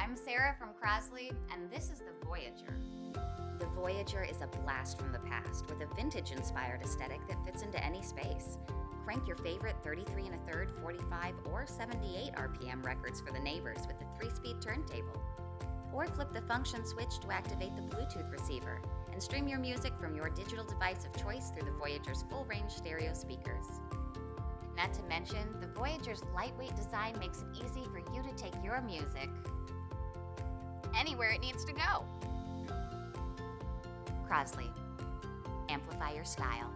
I'm Sarah from Crosley, and this is the Voyager. The Voyager is a blast from the past with a vintage-inspired aesthetic that fits into any space. Crank your favorite 33 1/3, 45, or 78 RPM records for the neighbors with the 3-speed turntable. Or flip the function switch to activate the Bluetooth receiver and stream your music from your digital device of choice through the Voyager's full-range stereo speakers. Not to mention, the Voyager's lightweight design makes it easy for you to take your music anywhere it needs to go. Crosley. Amplify your style.